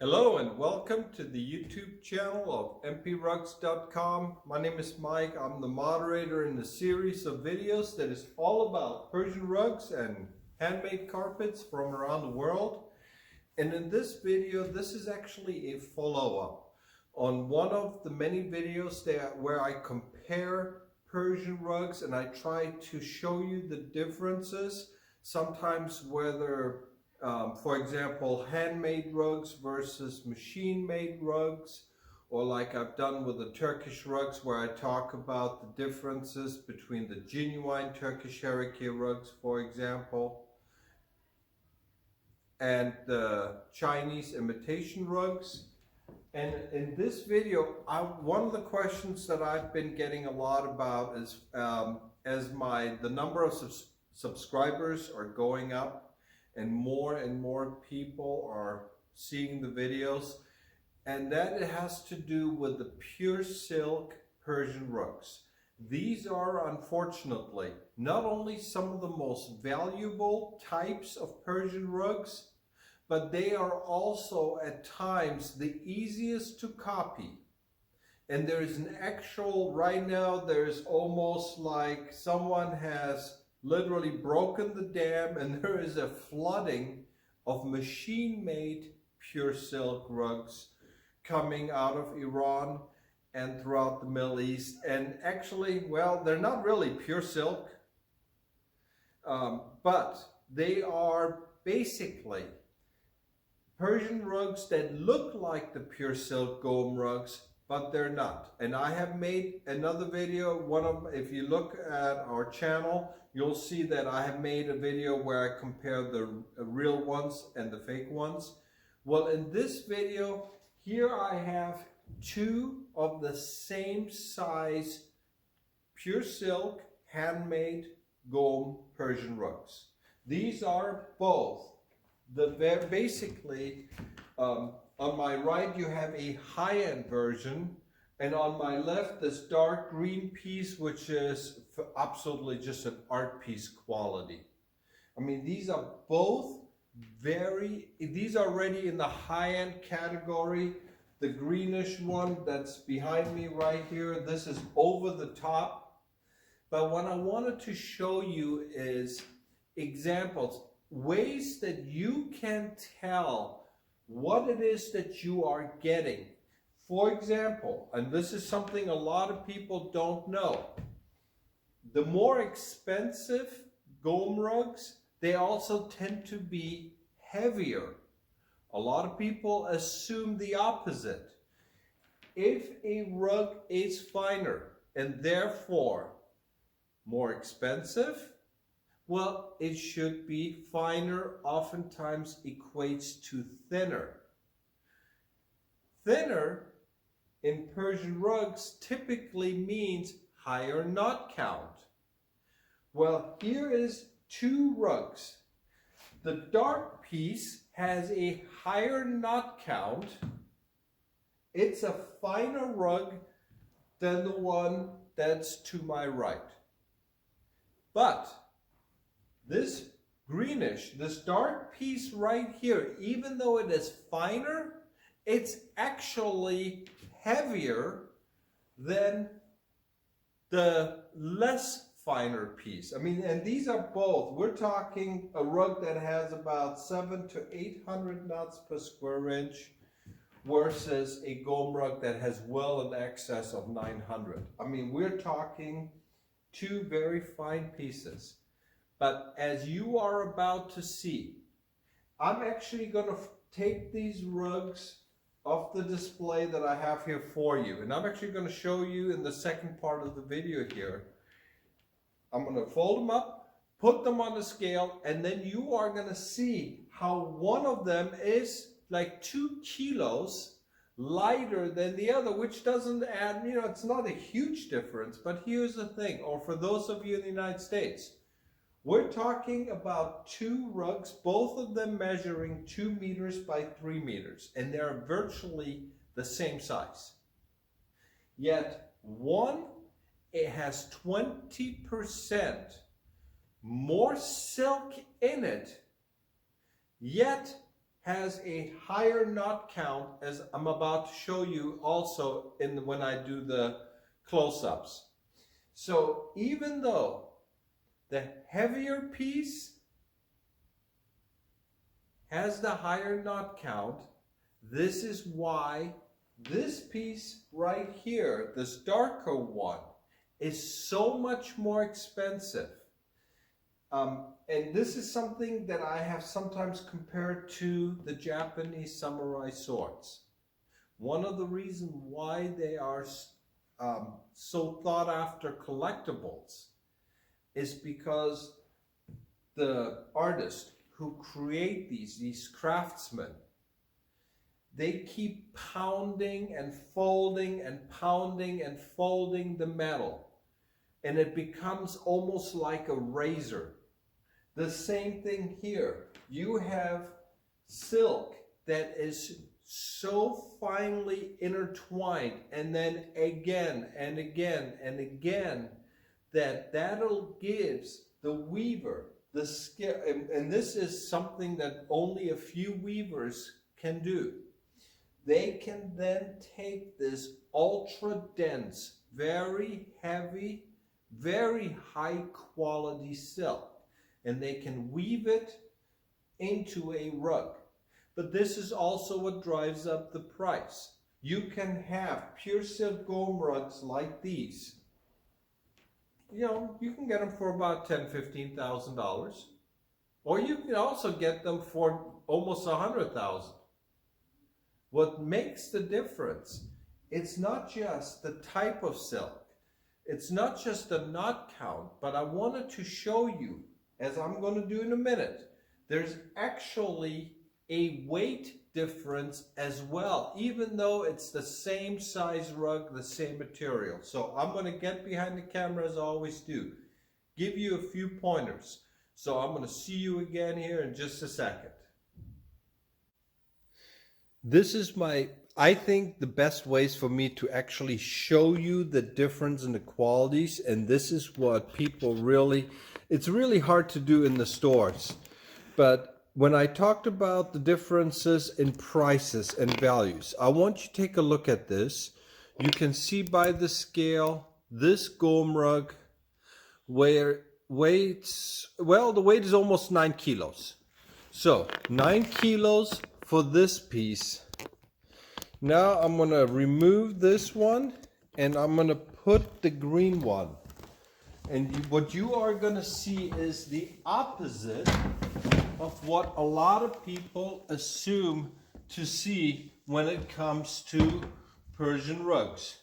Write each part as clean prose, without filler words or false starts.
Hello and welcome to the YouTube channel of mprugs.com. My name is Mike. I'm the moderator in the series of videos that is all about Persian rugs and handmade carpets from around the world. And in this video, this is actually a follow-up on one of the many videos where I compare Persian rugs and I try to show you the differences, sometimes whether for example, handmade rugs versus machine-made rugs, or like I've done with the Turkish rugs where I talk about the differences between the genuine Turkish Harike rugs, for example, and the Chinese imitation rugs. And in this video, one of the questions that I've been getting a lot about is as the number of subscribers are going up, and more people are seeing the videos, and that it has to do with the pure silk Persian rugs. These are unfortunately not only some of the most valuable types of Persian rugs, but they are also at times the easiest to copy. And there's an actual, right now there's almost like someone has literally broken the dam, and there is a flooding of machine-made pure silk rugs coming out of Iran and throughout the Middle East. And actually, well, they're not really pure silk, but they are basically Persian rugs that look like the pure silk Qum rugs, but they're not. And I have made another video, if you look at our channel, you'll see that I have made a video where I compare the real ones and the fake ones. Well, in this video, here I have two of the same size pure silk handmade Qum Persian rugs. These are both basically, on my right you have a high-end version, and on my left this dark green piece, which is absolutely just an art piece quality. I mean, these are both these are already in the high-end category. The greenish one that's behind me right here, this is over the top. But what I wanted to show you is examples, ways that you can tell what it is that you are getting. For example, and this is something a lot of people don't know, the more expensive Qum rugs, they also tend to be heavier. A lot of people assume the opposite. If a rug is finer and therefore more expensive, well, it should be finer, oftentimes equates to thinner. Thinner in Persian rugs typically means higher knot count. Well, here is two rugs. The dark piece has a higher knot count. It's a finer rug than the one that's to my right. But this greenish, this dark piece right here, even though it is finer, it's actually heavier than the less finer piece. I mean, and these are both, we're talking a rug that has about 700 to 800 knots per square inch versus a Qum rug that has well in excess of 900. I mean, we're talking two very fine pieces. But as you are about to see, I'm actually going to take these rugs off the display that I have here for you. And I'm actually going to show you in the second part of the video here. I'm going to fold them up, put them on the scale, and then you are going to see how one of them is like 2 kilos lighter than the other, which doesn't add, you know, it's not a huge difference. But here's the thing, or for those of you in the United States, we're talking about two rugs, both of them measuring 2 meters by 3 meters, and they're virtually the same size. Yet one, it has 20% more silk in it, yet has a higher knot count, as I'm about to show you also when I do the close-ups. So even though the heavier piece has the higher knot count, this is why this piece right here, this darker one, is so much more expensive. And this is something that I have sometimes compared to the Japanese samurai swords. One of the reasons why they are so sought after collectibles is because the artists who create these craftsmen, they keep pounding and folding and pounding and folding the metal, and it becomes almost like a razor. The same thing here. You have silk that is so finely intertwined, and then again and again and again, that'll gives the weaver the skill, and this is something that only a few weavers can do. They can then take this ultra dense, very heavy, very high quality silk, and they can weave it into a rug. But this is also what drives up the price. You can have pure silk Qum rugs like these. You know, you can get them for about $10,000, $15,000. Or you can also get them for almost $100,000. What makes the difference, it's not just the type of silk. It's not just the knot count, but I wanted to show you, as I'm going to do in a minute, there's actually a weight difference as well, even though it's the same size rug, the same material. So I'm going to get behind the camera as I always do, give you a few pointers. So I'm going to see you again here in just a second. This is I think the best ways for me to actually show you the difference in the qualities, and this is what people it's really hard to do in the stores. But when I talked about the differences in prices and values, I want you to take a look at this. You can see by the scale, this Qum rug the weight is almost 9 kilos. So 9 kilos for this piece. Now I'm going to remove this one and I'm going to put the green one. And what you are going to see is the opposite of what a lot of people assume to see when it comes to Persian rugs.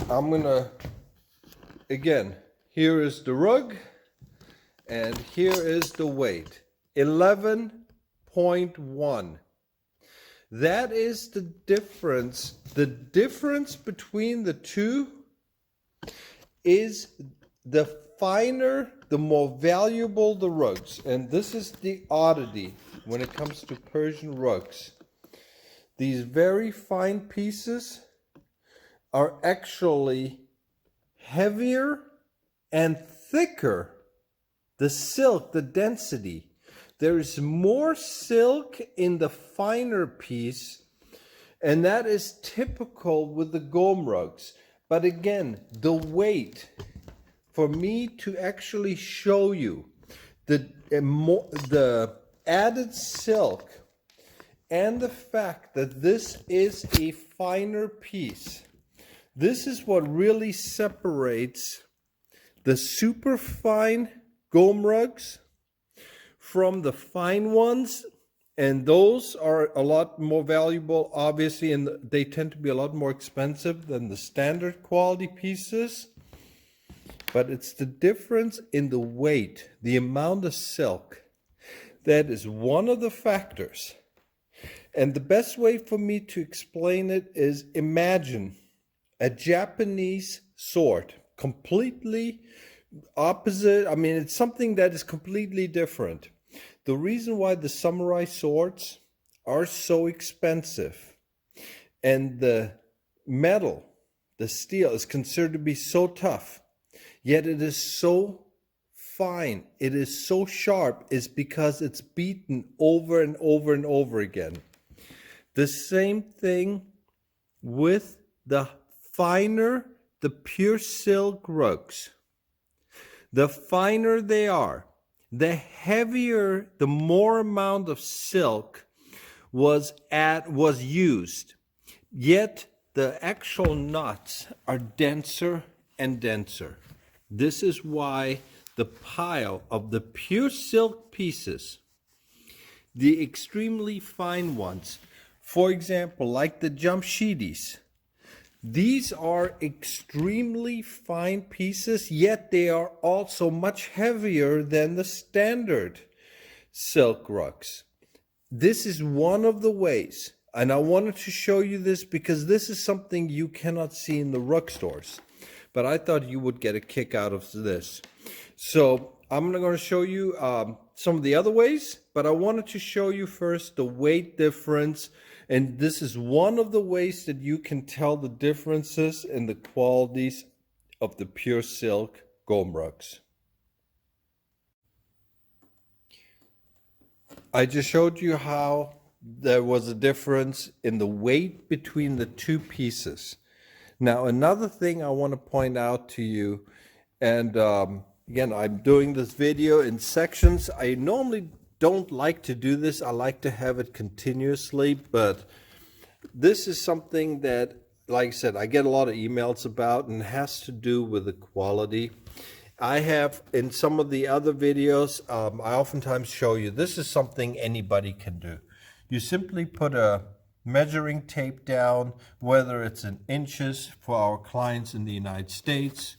I'm going to, again, here is the rug and here is the weight, 11.1. That is the difference. The difference between the two is the finer, the more valuable the rugs. And this is the oddity when it comes to Persian rugs. These very fine pieces are actually heavier and thicker. The silk, the density. There is more silk in the finer piece, and that is typical with the Qum rugs. But again, the weight, for me to actually show you the added silk and the fact that this is a finer piece, this is what really separates the super fine Qum rugs from the fine ones, and those are a lot more valuable, obviously, and they tend to be a lot more expensive than the standard quality pieces. But it's the difference in the weight, the amount of silk, that is one of the factors. And the best way for me to explain it is, imagine a Japanese sword, completely opposite. I mean, it's something that is completely different. The reason why the samurai swords are so expensive and the metal, the steel, is considered to be so tough, yet it is so fine, it is so sharp, is because it's beaten over and over and over again. The same thing with the finer the pure silk rugs. The finer they are, the heavier, the more amount of silk was used. Yet the actual knots are denser and denser. This is why the pile of the pure silk pieces, the extremely fine ones, for example, like the jamshidis, these are extremely fine pieces, yet they are also much heavier than the standard silk rugs. This is one of the ways, and I wanted to show you this because this is something you cannot see in the rug stores. But I thought you would get a kick out of this. So I'm going to show you some of the other ways, but I wanted to show you first the weight difference. And this is one of the ways that you can tell the differences in the qualities of the pure silk Qum rugs. I just showed you how there was a difference in the weight between the two pieces. Now, another thing I want to point out to you, and again, I'm doing this video in sections. I normally don't like to do this. I like to have it continuously, but this is something that, like I said, I get a lot of emails about and has to do with the quality. I have, in some of the other videos, I oftentimes show you, this is something anybody can do. You simply put a measuring tape down, whether it's in inches for our clients in the United States,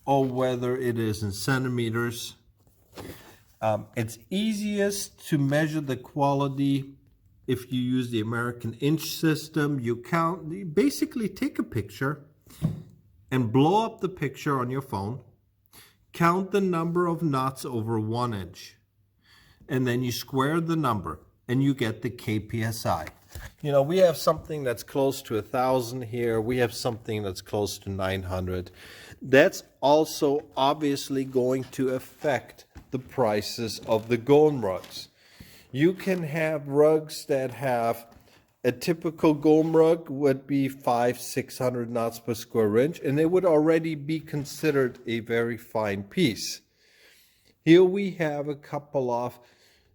or whether it is in centimeters. It's easiest to measure the quality if you use the American inch system. You basically take a picture and blow up the picture on your phone, count the number of knots over 1 inch, and then you square the number and you get the KPSI. You know, we have something that's close to 1,000 here. We have something that's close to 900. That's also obviously going to affect the prices of the Qum rugs. You can have rugs that have a typical Qum rug would be 500-600 knots per square inch, and it would already be considered a very fine piece. Here we have a couple of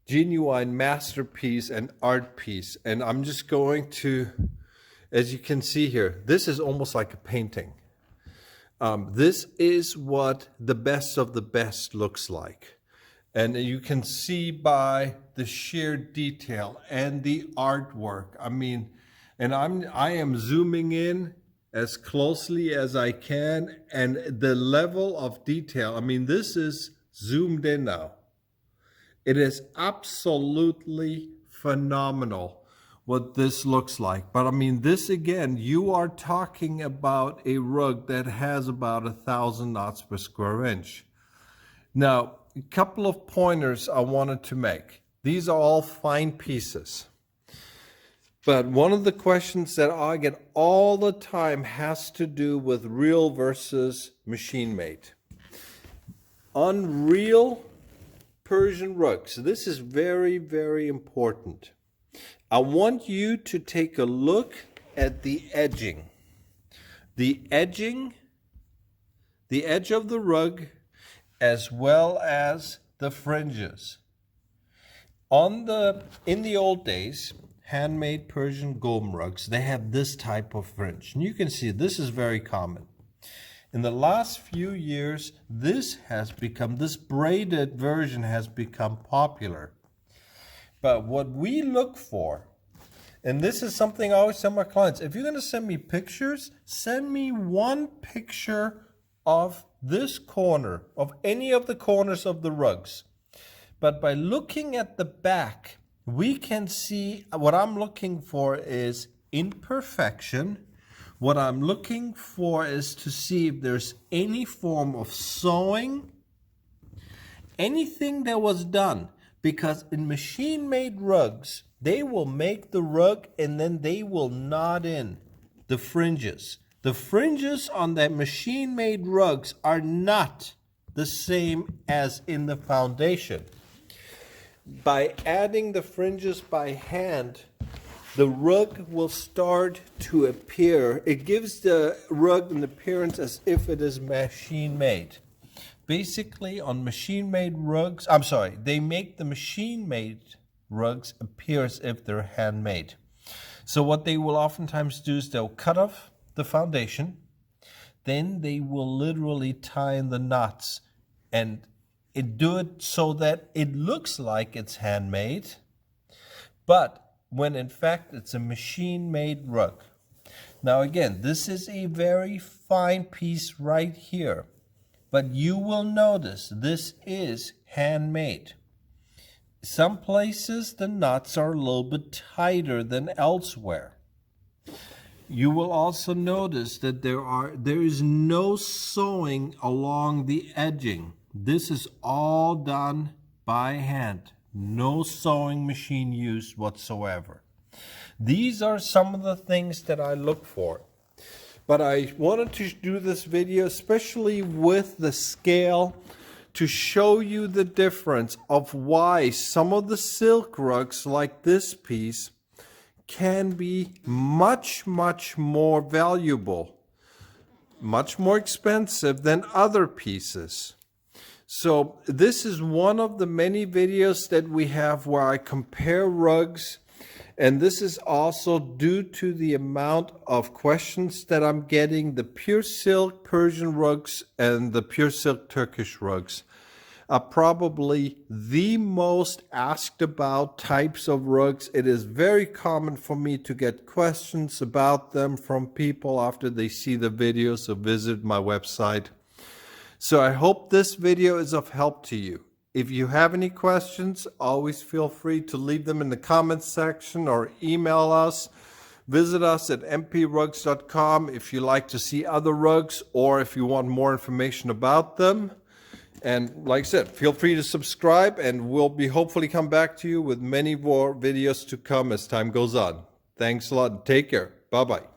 genuine masterpiece and art piece, and I'm just going to, as you can see here, this is almost like a painting. This is what the best of the best looks like, and you can see by the sheer detail and the artwork. I mean, and I am zooming in as closely as I can, and the level of detail, I mean, this is zoomed in now. It is absolutely phenomenal what this looks like. But I mean, this again, you are talking about a rug that has about 1,000 knots per square inch. Now, a couple of pointers I wanted to make. These are all fine pieces. But one of the questions that I get all the time has to do with real versus machine made. On real Persian rugs, this is very, very important. I want you to take a look at the edging. The edge of the rug, as well as the fringes. In the old days, handmade Persian Qum rugs, they have this type of fringe. And you can see this is very common. In the last few years, this braided version has become popular. But what we look for, and this is something I always tell my clients, if you're going to send me pictures, send me one picture of this corner, of any of the corners of the rugs. But by looking at the back, we can see what I'm looking for is imperfection. What I'm looking for is to see if there's any form of sewing, anything that was done. Because in machine-made rugs, they will make the rug and then they will knot in the fringes. The fringes on that machine-made rugs are not the same as in the foundation. By adding the fringes by hand, the rug will start to appear. It gives the rug an appearance as if it is machine made. Basically, on machine made rugs, they make the machine made rugs appear as if they're handmade. So what they will oftentimes do is they'll cut off the foundation, then they will literally tie in the knots and do it so that it looks like it's handmade, but when in fact it's a machine-made rug. Now again, this is a very fine piece right here, but you will notice this is handmade. Some places the knots are a little bit tighter than elsewhere. You will also notice that there is no sewing along the edging. This is all done by hand. No sewing machine used whatsoever. These are some of the things that I look for. But I wanted to do this video especially with the scale to show you the difference of why some of the silk rugs like this piece can be much, much more valuable, much more expensive than other pieces. So this is one of the many videos that we have where I compare rugs, and this is also due to the amount of questions that I'm getting. The pure silk Persian rugs and the pure silk Turkish rugs are probably the most asked about types of rugs. It is very common for me to get questions about them from people after they see the videos or visit my website. So I hope this video is of help to you. If you have any questions, always feel free to leave them in the comments section or email us. Visit us at mprugs.com if you like to see other rugs or if you want more information about them. And like I said, feel free to subscribe, and we'll be hopefully come back to you with many more videos to come as time goes on. Thanks a lot and take care. Bye-bye.